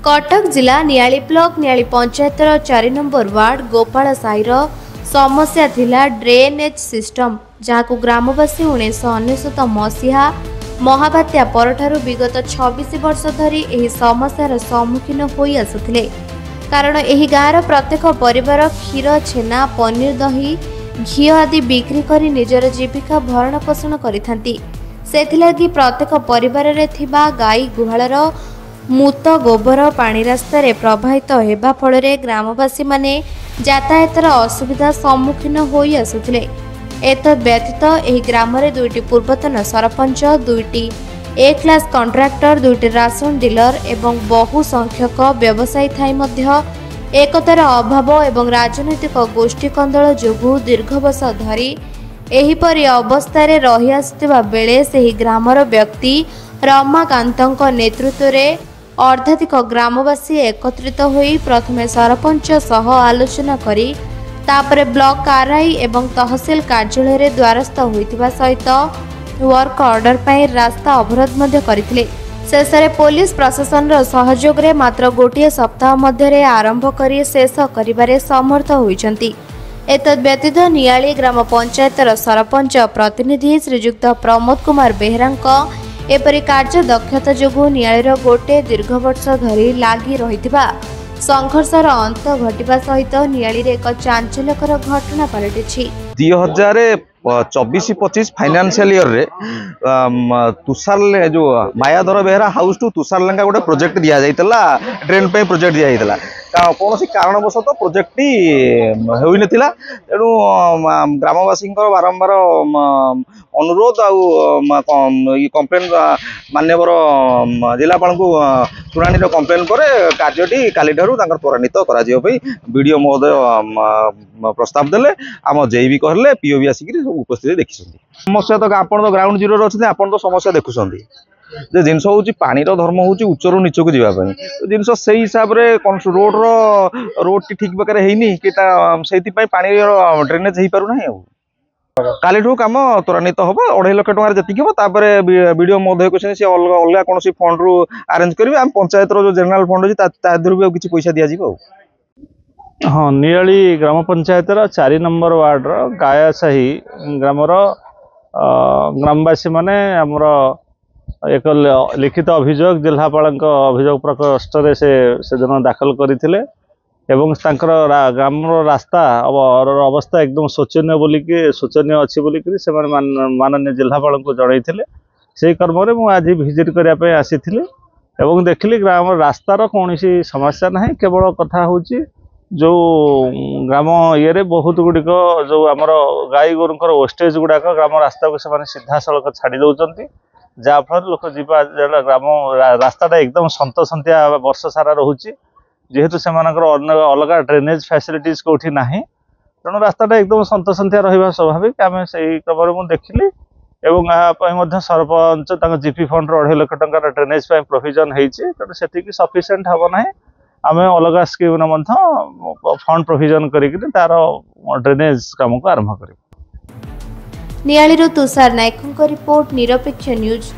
कटक जिला नियाली ब्लॉक नियाली पंचायतर 4 number ward Gopal साईर समस्या थिला ड्रेनेज सिस्टम जहां ग्रामवासी 1999 मसीहा महाबात्या परठारु विगत 26 वर्ष धरी एही समस्यार सम्मुखीन होई आसुथिले। कारण एही गाँवर प्रत्येक परिवार क्षीर छेना पनीर दही घी आदि बिक्री करी निजर जीविका भरण पोषण करिथांती। सेथिलागि प्रत्येक परिवार रे थिबा गाई गुहालर मूत गोबर पानी रास्तार प्रवाहित होगा फल ग्रामवासी माने यातायातर असुविधा सम्मुखीन होई आसुथिले। एतद व्यतीत एही ग्राम रे दुईटी पूर्वतन सरपंच, दुईटी ए क्लास कॉन्ट्रैक्टर, दुईटी राशन डीलर एवं बहु संख्यक व्यवसायी थाई मध्य एकतार अभाव एवं राजनैतिक गोष्ठी कंदल जोगु दीर्घ वर्ष धरी एहीपरि अवस्था रही आसुथिबा बेले सेही ग्रामर व्यक्ति रमाकांतक नेतृत्व रे अर्धाधिक ग्रामवासी एकत्रित होई प्रथमे सरपंच सह आलोचना करी तापरे ब्लॉक आरआई एवं तहसील कार्यालय रे द्वारस्थ होइतिबा सहित वर्क ऑर्डर पाई रास्ता अवरोध मध्य करथिले। शेषरे पुलिस प्रशासन रो सहयोग रे मात्र गोटिए सप्ताह मध्य आरंभ करी शेष करिबारे समर्थ होइचंती। एतद व्यतीत नियाली ग्राम पंचायतर सरपंच प्रतिनिधि श्रीयुक्त प्रमोद कुमार बेहरांक एपरि कार्य दक्षता जोगु नियालीर गोटे दीर्घ वर्ष धरी लागी रहिथिबा संघर्षर अंत घटिबा सहित नियाली रे एक चांचल्यकर घटना पलटिछि। 2024-25 फाइनेंशियल ईयर रे तुषार जो मायाधर बेहरा हाउस टू तुषार लेंगा गोटे प्रोजेक्ट दिया जाइतला, ड्रेन पे प्रोजेक्ट दिया जाइतला। कौन कारणवश प्रोजेक्ट हो नथिला। तेणु ग्रामवासी बारंबार अनुरोध कंप्लेन माननीय जिलापाल को शुणाणी कंप्लेन पर कार्यटी काली त्वरान्वित वीडियो महोदय प्रस्ताव देले। आम जेई भी कहले पीओ भी आसिक उपस्थित देखी समस्या तो आप ग्राउंड जीरो अच्छे आप तो समस्या देखुं जे जिनस हूँ पानी धर्म हूँ उच्चर नीच को जावाई जिनस से हिसाब से रोड टी ठीक प्रकार है पानी ड्रेनेज हो पारना। काली कम त्वरान्वित हम 2.5 लाख टकर जी हम वीडियो महोदय कहते सी अलग कौन फंड रू आरेंज करेंगे। आम पंचायत जो जेनेल फंड अच्छी भी किसी पैसा दि जाव। हाँ, नियाली ग्राम पंचायतर 4 नंबर वार्ड गायासाही ग्रामर ग्रामवासी माने आमर एक लिखित अभियोग जिलापाल अभियोग प्रकोष्ठ से दिन दाखल करते ग्राम रास्ता अवस्था एकदम शोचनीय बोलिकी शोचनीय अच्छी बोलिकी से माननीय जिलापाल को जनईले। से क्रम में आज भिजिट करने आसी देखिली ग्राम रास्तार कौन समस्या ना, केवल कथा हूँ जो ग्राम ये बहुत गुड़िक जो आमर गाई गोरुंकर वेस्टेज गुड़ाक ग्राम रास्ता को सीधा सड़क छाड़ी दौरान जहाँफल लोक जीवा ग्राम रास्ताटा एकदम सन्तसंतिया वर्ष सारा रोचे जेहेतु से अलग ड्रेनेज फैसिलिटीज कौटी ना तेणु रास्ताटा एकदम सन्तसंतिया रहा स्वाभाविक। आम से क्रम में देखिली एवं सरपंच जीपी फंड 2.5 लाख टंकार ड्रेनेज प्रोविजन होती तेणु से सफिसीयंट हम ना आम अलग स्कीम फंड प्रोविजन कर तार ड्रेनेज काम को आरंभ कर। नियालीरू तुषार नायकों रिपोर्ट निरपेक्ष न्यूज।